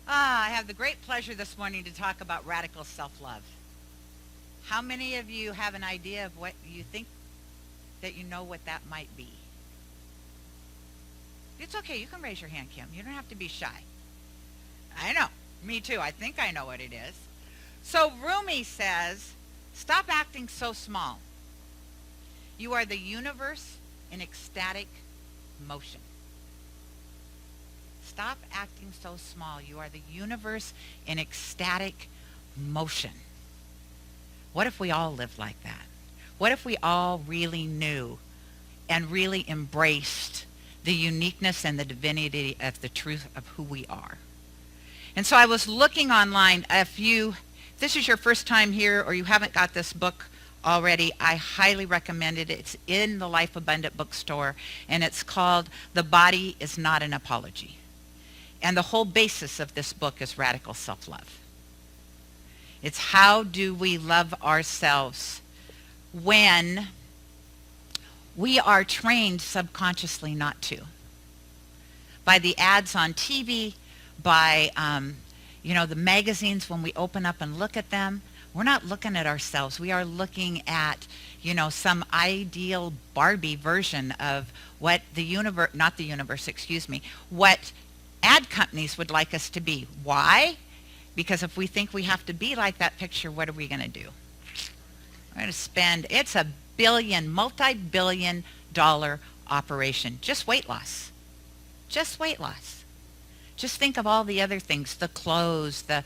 I have the great pleasure this morning to talk about radical self-love. How many of you have an idea of what you think that you know what that might be? It's okay. You can raise your hand, Kim. You don't have to be shy. I know. Me too. I think I know what it is. So Rumi says, stop acting so small. You are the universe in ecstatic motion. Stop acting so small. You are the universe in ecstatic motion. What if we all lived like that? What if we all really knew and really embraced the uniqueness and the divinity of the truth of who we are? And so I was looking online. If this is your first time here or you haven't got this book already, I highly recommend it. It's in the Life Abundant bookstore, and it's called The Body is Not an Apology. And the whole basis of this book is radical self-love. It's how do we love ourselves when we are trained subconsciously not to. By the ads on TV, by the magazines, when we open up and look at them, we're not looking at ourselves. We are looking at, some ideal Barbie version of what what ad companies would like us to be. Why? Because if we think we have to be like that picture, what are we going to do? We're going to spend, it's a multi-billion dollar operation. Just weight loss. Just weight loss. Just think of all the other things, the clothes, the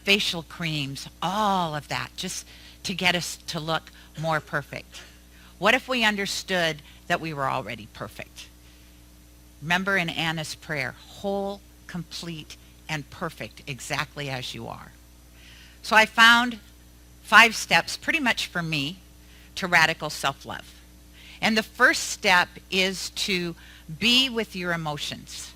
facial creams, all of that, just to get us to look more perfect. What if we understood that we were already perfect? Remember in Anna's prayer, whole, complete, and perfect exactly as you are. So I found 5 steps, pretty much for me, to radical self-love. And the first step is to be with your emotions.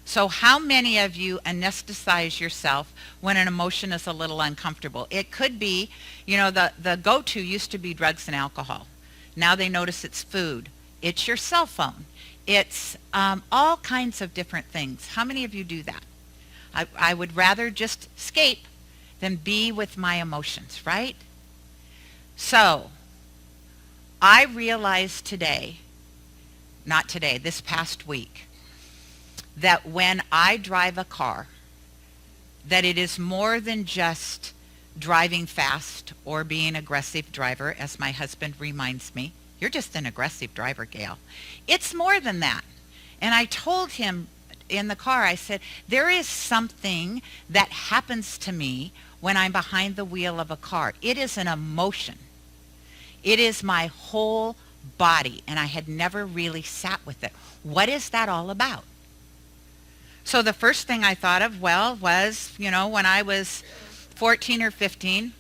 So how many of you anesthetize yourself when an emotion is a little uncomfortable? It could be, the go-to used to be drugs and alcohol. Now they notice it's food. It's your cell phone. It's all kinds of different things. How many of you do that? I would rather just escape than be with my emotions, right? So I realized this past week, that when I drive a car, that it is more than just driving fast or being an aggressive driver, as my husband reminds me. You're just an aggressive driver, Gayle. It's more than that. And I told him in the car, I said, there is something that happens to me when I'm behind the wheel of a car. It is an emotion. It is my whole body, and I had never really sat with it. What is that all about? So the first thing I thought of, was, when I was 14 or 15,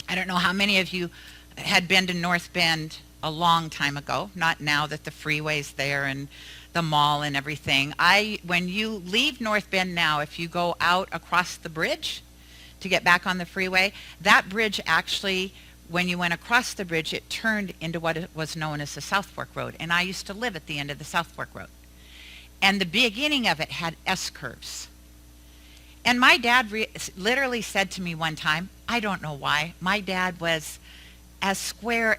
I don't know how many of you had been to North Bend a long time ago, not now that the freeway's there and the mall and everything. When you leave North Bend now, if you go out across the bridge to get back on the freeway, that bridge actually, when you went across the bridge, it turned into what was known as the South Fork Road. And I used to live at the end of the South Fork Road. And the beginning of it had S-curves. And my dad literally said to me one time, I don't know why, my dad was as square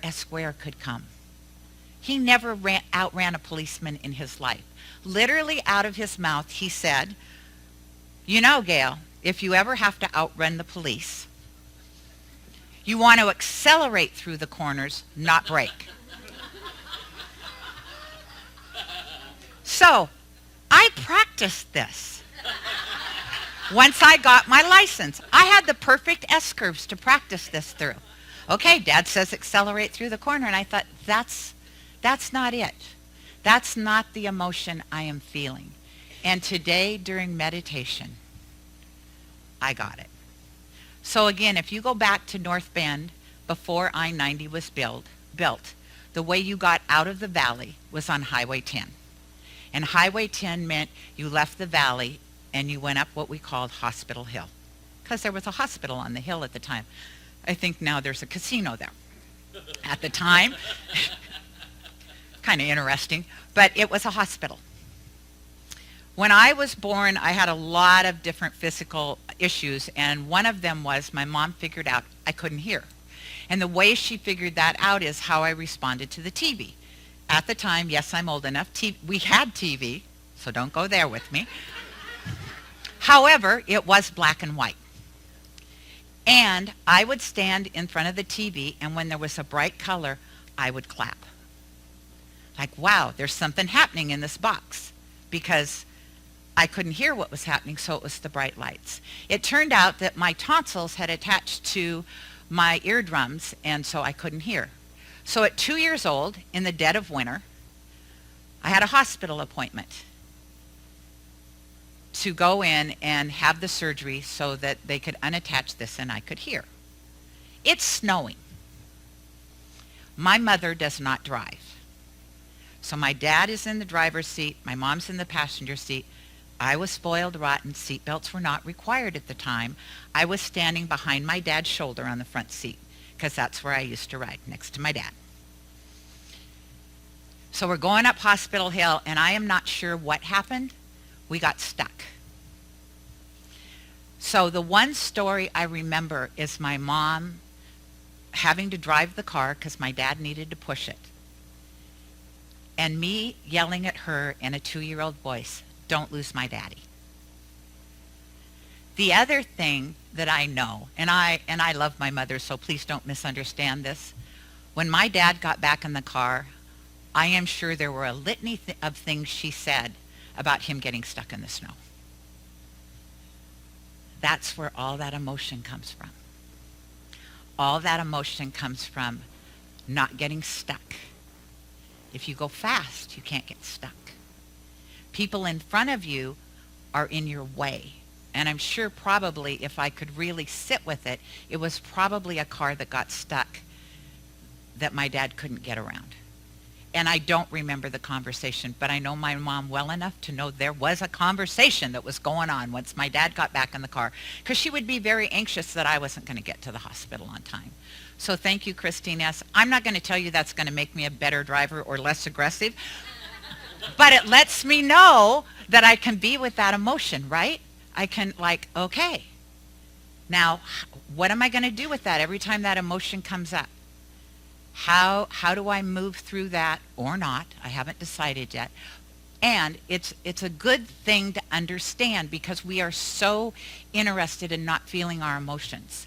could come. He never outran a policeman in his life. Literally out of his mouth, he said, Gayle, if you ever have to outrun the police, you want to accelerate through the corners, not brake. So I practiced this. Once I got my license, I had the perfect S-curves to practice this through. Okay, Dad says accelerate through the corner, and I thought, that's not it. That's not the emotion I am feeling. And today, during meditation, I got it. So again, if you go back to North Bend before I-90 was built, the way you got out of the valley was on Highway 10. And Highway 10 meant you left the valley and you went up what we called Hospital Hill, because there was a hospital on the hill at the time. I think now there's a casino there. At the time, kind of interesting, but it was a hospital. When I was born, I had a lot of different physical issues, and one of them was my mom figured out I couldn't hear. And the way she figured that out is how I responded to the TV. At the time, yes, I'm old enough, we had TV, so don't go there with me. However, it was black and white. And I would stand in front of the TV, and when there was a bright color, I would clap. Like, wow, there's something happening in this box, because I couldn't hear what was happening, so it was the bright lights. It turned out that my tonsils had attached to my eardrums, and so I couldn't hear. So at 2 years old, in the dead of winter, I had a hospital appointment to go in and have the surgery so that they could unattach this and I could hear. It's snowing. My mother does not drive. So my dad is in the driver's seat, my mom's in the passenger seat. I was spoiled rotten. Seatbelts were not required at the time. I was standing behind my dad's shoulder on the front seat because that's where I used to ride, next to my dad. So we're going up Hospital Hill, and I am not sure what happened. We got stuck. So the one story I remember is my mom having to drive the car because my dad needed to push it. And me yelling at her in a 2-year-old voice, "Don't lose my daddy." The other thing that I know, and I love my mother, so please don't misunderstand this. When my dad got back in the car, I am sure there were a litany of things she said about him getting stuck in the snow. That's where all that emotion comes from. All that emotion comes from not getting stuck. If you go fast, you can't get stuck. People in front of you are in your way. And I'm sure probably if I could really sit with it, it was probably a car that got stuck that my dad couldn't get around. And I don't remember the conversation, but I know my mom well enough to know there was a conversation that was going on once my dad got back in the car, because she would be very anxious that I wasn't going to get to the hospital on time. So thank you, Christine S. I'm not going to tell you that's going to make me a better driver or less aggressive, but it lets me know that I can be with that emotion, right? I can okay, now what am I going to do with that every time that emotion comes up? How do I move through that or not? I haven't decided yet. And it's a good thing to understand, because we are so interested in not feeling our emotions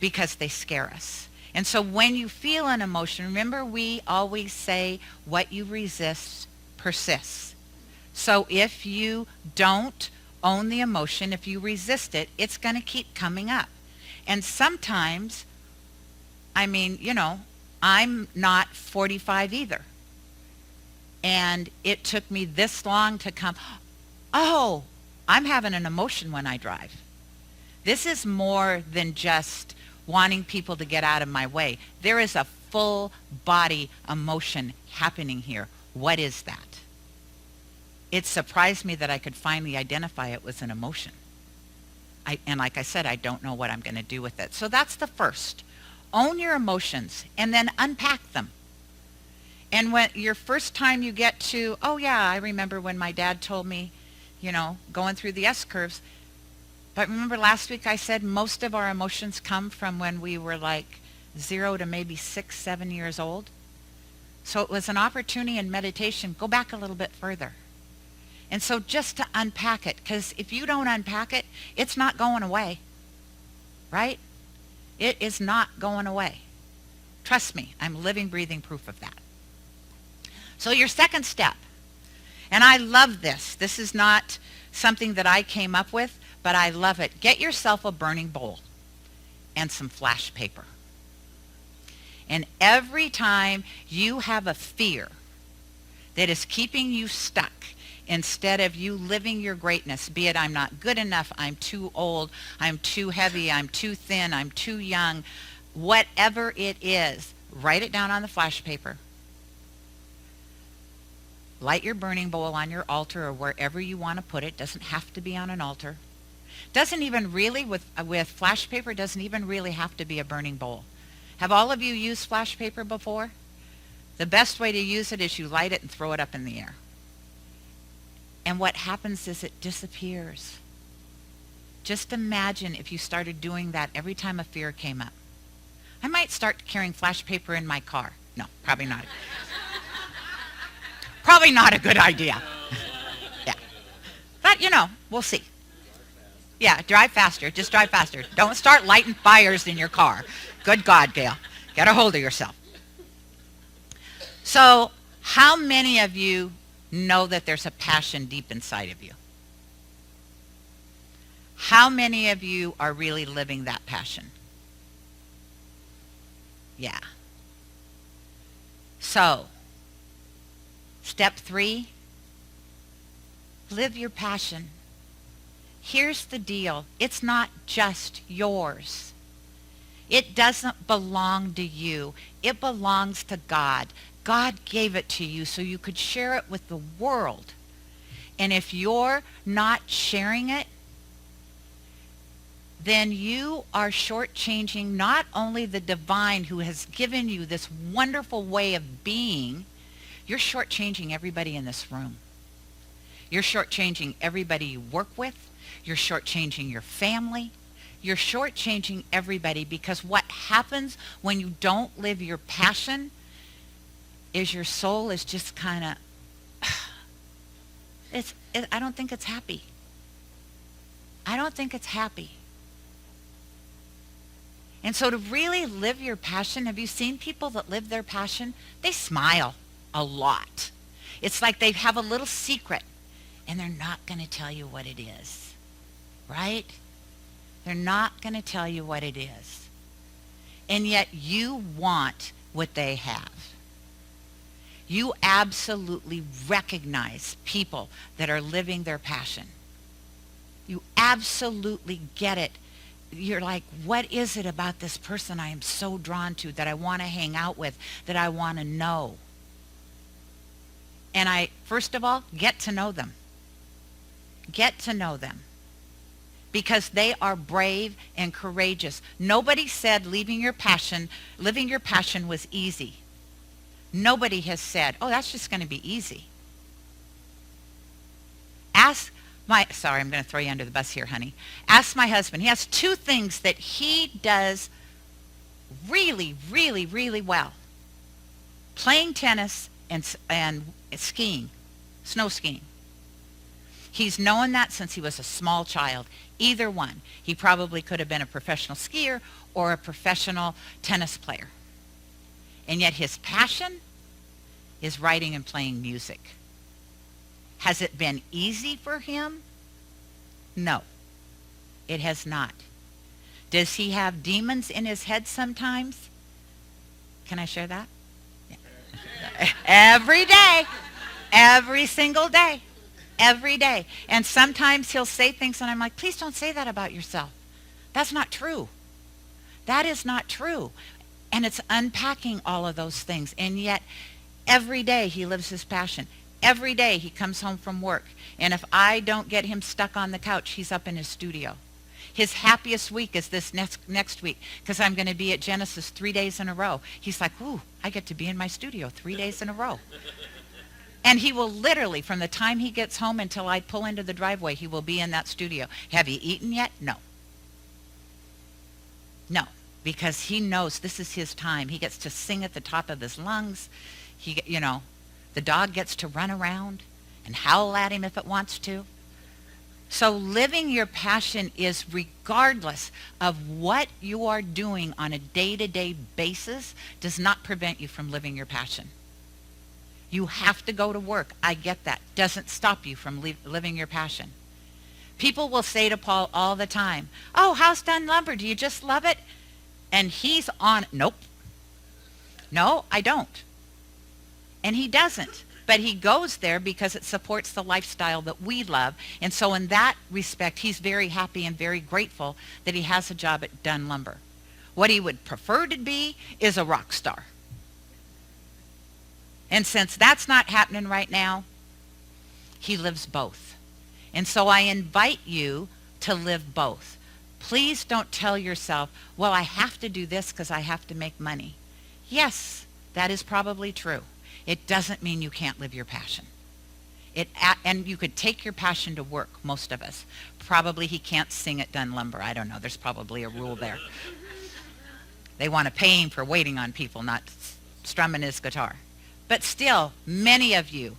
because they scare us. And so when you feel an emotion, remember we always say what you resist persists. So if you don't own the emotion, if you resist it, it's going to keep coming up. And sometimes, I'm not 45 either. And it took me this long to come, oh, I'm having an emotion when I drive. This is more than just wanting people to get out of my way. There is a full body emotion happening here. What is that? It surprised me that I could finally identify it was an emotion. And like I said, I don't know what I'm going to do with it. So that's the first. Own your emotions and then unpack them. And when your first time you get to, oh yeah, I remember when my dad told me, going through the S-curves. But remember last week I said most of our emotions come from when we were 0 to maybe 6, 7 years old. So it was an opportunity in meditation. Go back a little bit further. And so just to unpack it, because if you don't unpack it, it's not going away, right? It is not going away. Trust me, I'm living, breathing proof of that. So your second step, and I love this. This is not something that I came up with, but I love it. Get yourself a burning bowl and some flash paper. And every time you have a fear that is keeping you stuck, instead of you living your greatness, be it I'm not good enough, I'm too old, I'm too heavy, I'm too thin, I'm too young, whatever it is, write it down on the flash paper. Light your burning bowl on your altar or wherever you want to put it. Doesn't have to be on an altar. Doesn't even really, with flash paper, doesn't even really have to be a burning bowl. Have all of you used flash paper before? The best way to use it is you light it and throw it up in the air. And what happens is it disappears. Just imagine if you started doing that every time a fear came up. I might start carrying flash paper in my car. No, probably not. Probably not a good idea. Yeah. But, we'll see. Yeah, drive faster. Just drive faster. Don't start lighting fires in your car. Good God, Gayle. Get a hold of yourself. So, how many of you know that there's a passion deep inside of you? How many of you are really living that passion? Yeah. So, step 3, live your passion. Here's the deal. It's not just yours. It doesn't belong to you. It belongs to God. God gave it to you so you could share it with the world. And if you're not sharing it, then you are shortchanging not only the divine who has given you this wonderful way of being, you're shortchanging everybody in this room. You're shortchanging everybody you work with. You're shortchanging your family. You're shortchanging everybody, because what happens when you don't live your passion is your soul is just kind of, I don't think it's happy. I don't think it's happy. And so to really live your passion, have you seen people that live their passion? They smile a lot. It's like they have a little secret and they're not going to tell you what it is, right? They're not going to tell you what it is. And yet you want what they have. You absolutely recognize people that are living their passion. You absolutely get it. You're like, what is it about this person I am so drawn to, that I want to hang out with, that I want to know? And I, first of all, get to know them. Get to know them. Because they are brave and courageous. Nobody said living your passion was easy. Nobody has said, oh, that's just going to be easy. Sorry, I'm going to throw you under the bus here, honey. Ask my husband. He has 2 things that he does really, really, really well. Playing tennis and skiing, snow skiing. He's known that since he was a small child. Either one. He probably could have been a professional skier or a professional tennis player. And yet his passion is writing and playing music. Has it been easy for him? No, it has not. Does he have demons in his head sometimes? Can I share that? Yeah. Every day. Every single day. Every day. And sometimes he'll say things and I'm like, please don't say that about yourself. That's not true. That is not true. And it's unpacking all of those things. And yet, every day he lives his passion. Every day he comes home from work. And if I don't get him stuck on the couch, he's up in his studio. His happiest week is this next week, because I'm going to be at Genesis 3 days in a row. He's like, ooh, I get to be in my studio 3 days in a row. And he will literally, from the time he gets home until I pull into the driveway, he will be in that studio. Have you eaten yet? No. No, because he knows this is his time. He gets to sing at the top of his lungs. The dog gets to run around and howl at him if it wants to. So living your passion is regardless of what you are doing on a day-to-day basis does not prevent you from living your passion. You have to go to work. I get that. Doesn't stop you from living your passion. People will say to Paul all the time, oh, how's Dunn Lumber? Do you just love it? And he's on, nope. No, I don't. And he doesn't. But he goes there because it supports the lifestyle that we love. And so in that respect, he's very happy and very grateful that he has a job at Dunn Lumber. What he would prefer to be is a rock star. And since that's not happening right now, he lives both. And so I invite you to live both. Please don't tell yourself, well, I have to do this because I have to make money. Yes, that is probably true. It doesn't mean you can't live your passion. And you could take your passion to work, most of us. Probably he can't sing at Dunn Lumber. I don't know. There's probably a rule there. They want to pay him for waiting on people, not strumming his guitar. But still, many of you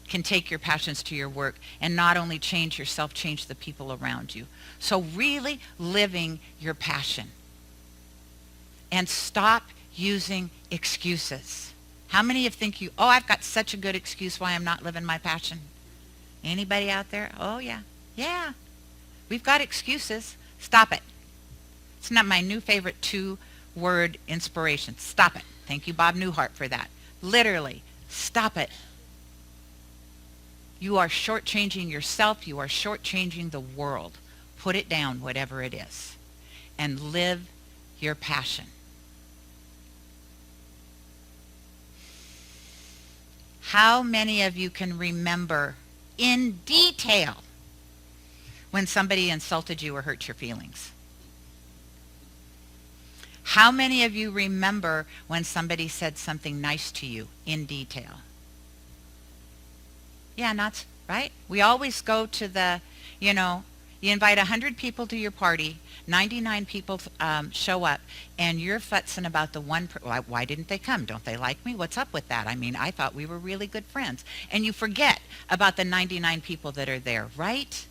can take your passions to your work and not only change yourself, change the people around you. So really living your passion. And stop using excuses. How many of you think I've got such a good excuse why I'm not living my passion? Anybody out there? Oh, yeah. Yeah. We've got excuses. Stop it. It's not my new favorite 2-word inspiration. Stop it. Thank you, Bob Newhart, for that. Literally, stop it. You are shortchanging yourself. You are shortchanging the world. Put it down, whatever it is, and live your passion. How many of you can remember in detail when somebody insulted you or hurt your feelings? How many of you remember when somebody said something nice to you in detail? Yeah, not right? We always go to the, you invite 100 people to your party, 99 people show up, and you're futzing about the one, why didn't they come? Don't they like me? What's up with that? I mean, I thought we were really good friends. And you forget about the 99 people that are there, right?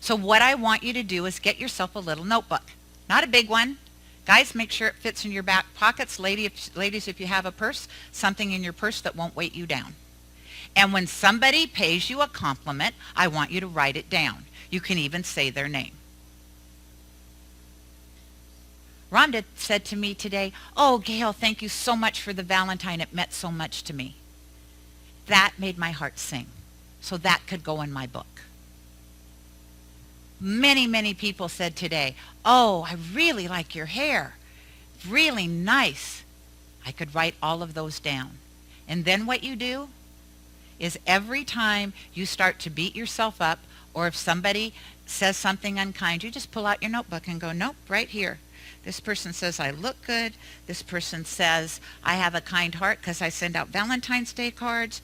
So what I want you to do is get yourself a little notebook. Not a big one. Guys, make sure it fits in your back pockets. Ladies, if you have a purse, something in your purse that won't weight you down. And when somebody pays you a compliment, I want you to write it down. You can even say their name. Rhonda said to me today, "Oh, Gayle, thank you so much for the Valentine. It meant so much to me." That made my heart sing. So that could go in my book. Many, many people said today, "Oh, I really like your hair. Really nice." I could write all of those down. And then what you do is every time you start to beat yourself up, or if somebody says something unkind, you just pull out your notebook and go, nope, right here. This person says I look good. This person says I have a kind heart because I send out Valentine's Day cards.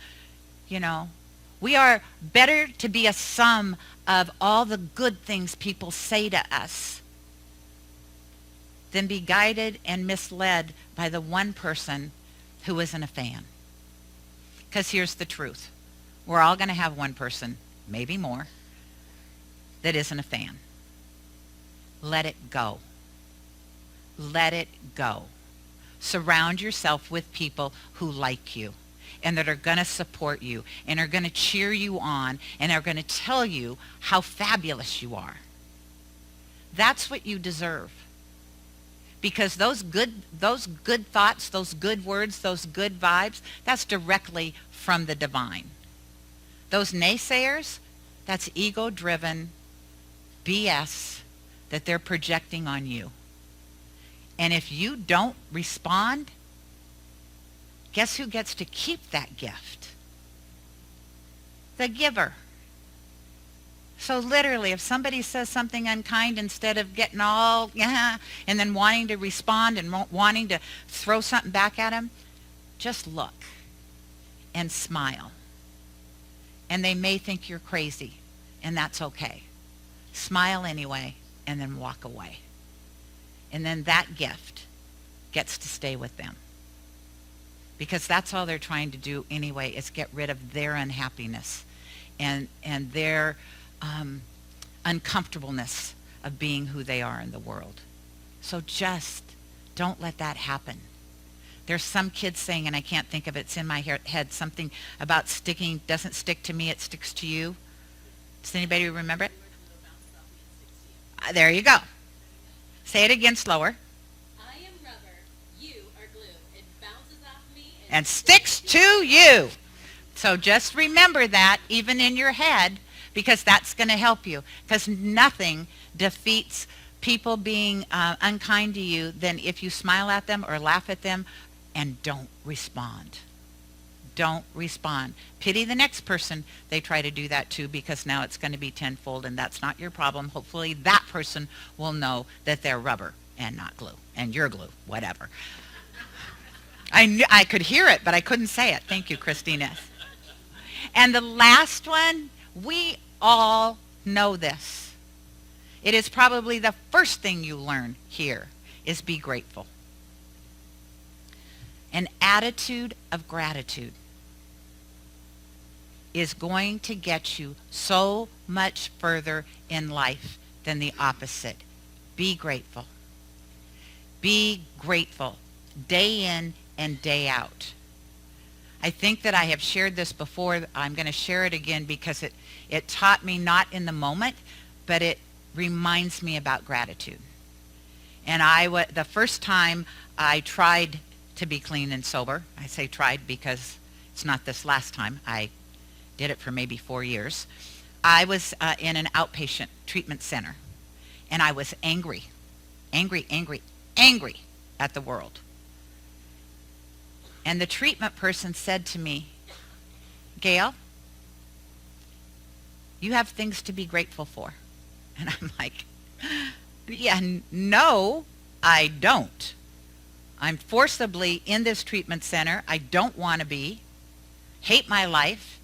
We are better to be a sum of all the good things people say to us than be guided and misled by the one person who isn't a fan. Because here's the truth. We're all going to have one person, maybe more, that isn't a fan. Let it go. Let it go. Surround yourself with people who like you and that are going to support you and are going to cheer you on and are going to tell you how fabulous you are. That's what you deserve. Because those good thoughts, those good words, those good vibes, that's directly from the divine. Those naysayers, that's ego-driven BS that they're projecting on you. And if you don't respond, guess who gets to keep that gift? The giver. So literally, if somebody says something unkind, instead of getting all, yeah, and then wanting to respond and wanting to throw something back at them, just look and smile. And they may think you're crazy, and that's okay. Smile anyway, and then walk away. And then that gift gets to stay with them. Because that's all they're trying to do anyway, is get rid of their unhappiness and their uncomfortableness of being who they are in the world. So just don't let that happen. There's some kids saying, and I can't think of it, it's in my head, something about sticking, doesn't stick to me, it sticks to you. Does anybody remember it? There you go. Say it again slower. I am rubber, you are glue. It bounces off me and sticks to you. So just remember that even in your head, because that's going to help you. Because nothing defeats people being unkind to you than if you smile at them or laugh at them and don't respond. Don't respond. Pity the next person they try to do that to, because now it's going to be tenfold, and that's not your problem. Hopefully that person will know that they're rubber and not glue, and you're glue, whatever. I could hear it, but I couldn't say it. Thank you, Christina. And the last one, we all know this. It is probably the first thing you learn here is be grateful. An attitude of gratitude is going to get you so much further in life than the opposite. Be grateful. Be grateful day in and day out. I think that I have shared this before. I'm going to share it again because it taught me not in the moment, but it reminds me about gratitude. And the first time I tried to be clean and sober, I say tried because it's not this last time. I did it for maybe 4 years. I was in an outpatient treatment center, and I was angry at the world. And the treatment person said to me, Gayle, you have things to be grateful for. And I'm like, yeah, no, I don't. I'm forcibly in this treatment center. I don't want to be. Hate my life.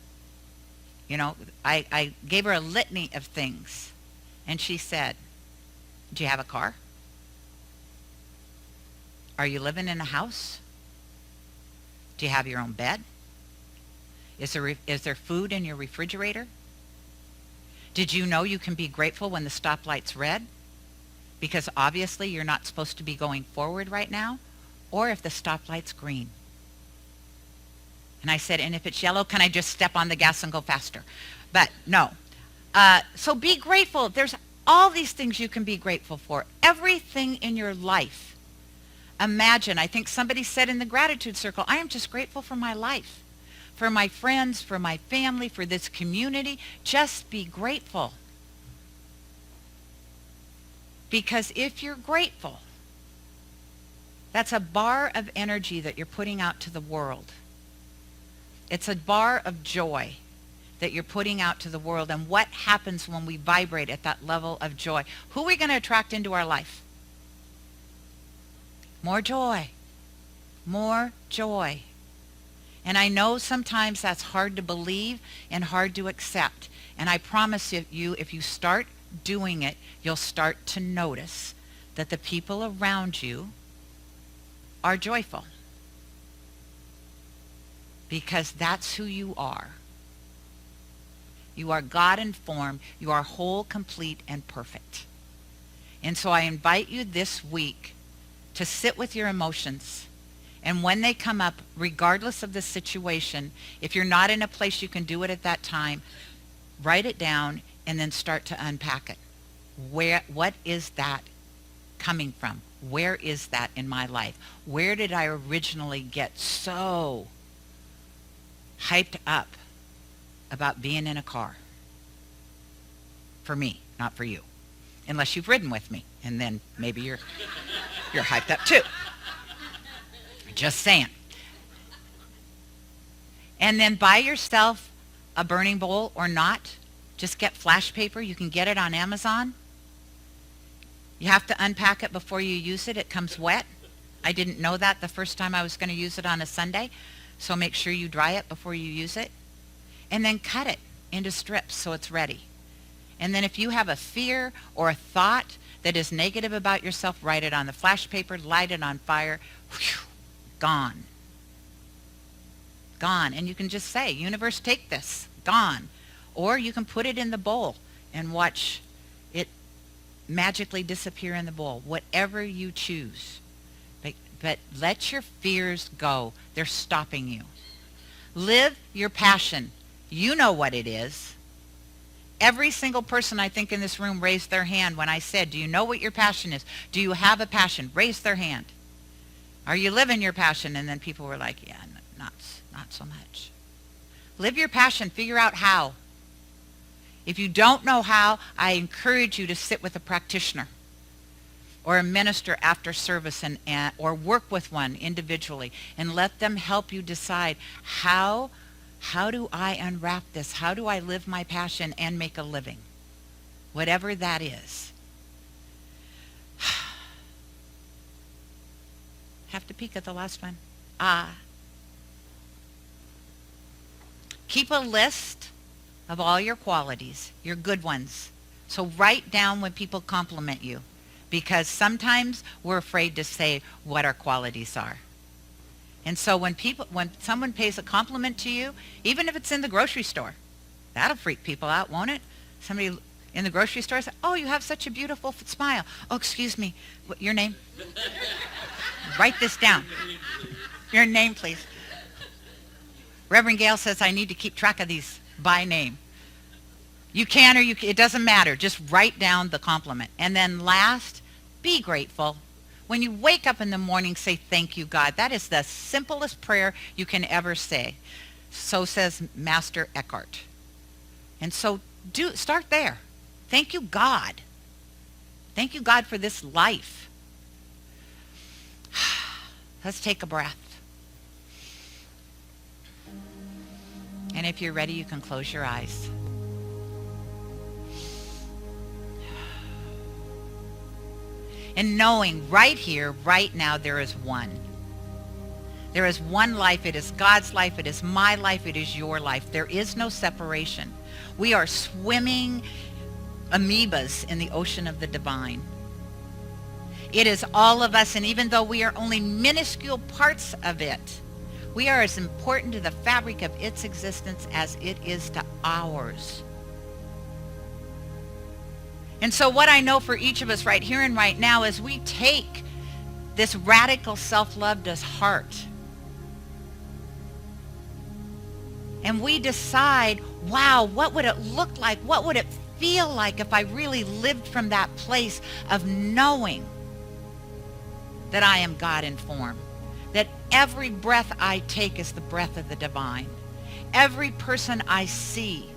You know, I gave her a litany of things. And she said, do you have a car? Are you living in a house? Do you have your own bed? Is there food in your refrigerator? Did you know you can be grateful when the stoplight's red? Because obviously you're not supposed to be going forward right now. Or if the stoplight's green. And I said, and if it's yellow, can I just step on the gas and go faster? But no. So be grateful. There's all these things you can be grateful for. Everything in your life. Imagine, I think somebody said in the gratitude circle, I am just grateful for my life, for my friends, for my family, for this community. Just be grateful. Because if you're grateful, that's a bar of energy that you're putting out to the world. It's a bar of joy that you're putting out to the world. And what happens when we vibrate at that level of joy? Who are we going to attract into our life? More joy. More joy. And I know sometimes that's hard to believe and hard to accept. And I promise you, if you start doing it, you'll start to notice that the people around you are joyful. Because that's who you are. You are God-informed. You are whole, complete, and perfect. And so I invite you this week to sit with your emotions. And when they come up, regardless of the situation, if you're not in a place you can do it at that time, write it down and then start to unpack it. What is that coming from? Where is that in my life? Where did I originally get so hyped up about being in a car? For me, not for you. Unless you've ridden with me, and then maybe you're hyped up too. Just saying. And then buy yourself a burning bowl or not. Just get flash paper. You can get it on Amazon. You have to unpack it before you use it. It comes wet. I didn't know that the first time I was going to use it on a Sunday. So make sure you dry it before you use it. And then cut it into strips so it's ready. And then if you have a fear or a thought that is negative about yourself, write it on the flash paper, light it on fire. Whew, gone. Gone. And you can just say, universe, take this. Gone. Or you can put it in the bowl and watch it magically disappear in the bowl. Whatever you choose. But let your fears go. They're stopping you. Live your passion. You know what it is. Every single person I think in this room raised their hand when I said, do you know what your passion is? Do you have a passion? Raise their hand. Are you living your passion? And then people were like, yeah, not so much. Live your passion. Figure out how. If you don't know how, I encourage you to sit with a practitioner or a minister after service or work with one individually and let them help you decide how do I unwrap this? How do I live my passion and make a living? Whatever that is. Have to peek at the last one. Keep a list of all your qualities, your good ones. So write down when people compliment you, because sometimes we're afraid to say what our qualities are. And so when someone pays a compliment to you, even if it's in the grocery store, that'll freak people out, won't it? Somebody in the grocery store says, "Oh, you have such a beautiful smile. Oh, excuse me. Your name?" Write this down. Your name, please. Reverend Gayle says I need to keep track of these by name. You can, or it doesn't matter. Just write down the compliment. And then last, be grateful. When you wake up in the morning, say, "Thank you, God." That is the simplest prayer you can ever say. So says Master Eckhart. And so start there. Thank you, God. Thank you, God, for this life. Let's take a breath. And if you're ready, you can close your eyes. And knowing right here, right now, there is one. There is one life. It is God's life. It is my life. It is your life. There is no separation. We are swimming amoebas in the ocean of the divine. It is all of us, and even though we are only minuscule parts of it, we are as important to the fabric of its existence as it is to ours. And so what I know for each of us right here and right now is we take this radical self-love to heart. And we decide, wow, what would it look like? What would it feel like if I really lived from that place of knowing that I am God in form? That every breath I take is the breath of the divine. Every person I see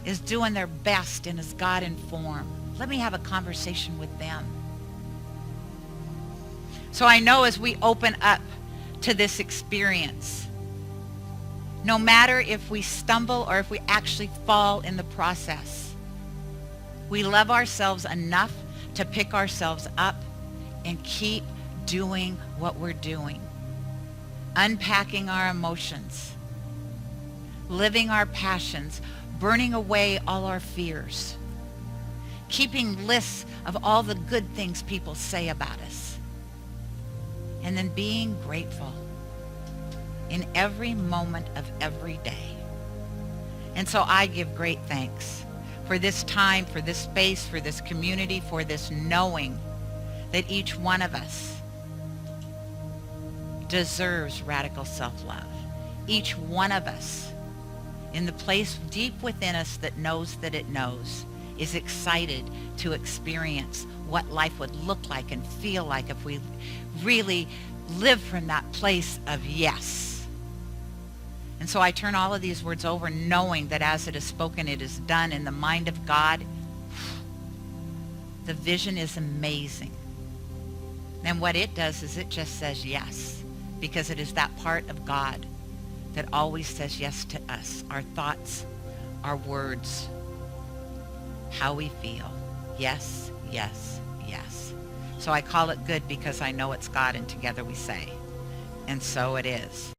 is doing their best and is God in form. Let me have a conversation with them. So I know as we open up to this experience, no matter if we stumble or if we actually fall in the process, we love ourselves enough to pick ourselves up and keep doing what we're doing. Unpacking our emotions, living our passions, burning away all our fears, keeping lists of all the good things people say about us, and then being grateful in every moment of every day. And so I give great thanks for this time, for this space, for this community, for this knowing that each one of us deserves radical self-love. Each one of us, in the place deep within us that knows that it knows, is excited to experience what life would look like and feel like if we really live from that place of yes. And so I turn all of these words over knowing that as it is spoken, it is done in the mind of God. The vision is amazing. And what it does is it just says yes, because it is that part of God that always says yes to us, our thoughts, our words, how we feel. Yes, yes, yes. So I call it good because I know it's God, and together we say, and so it is.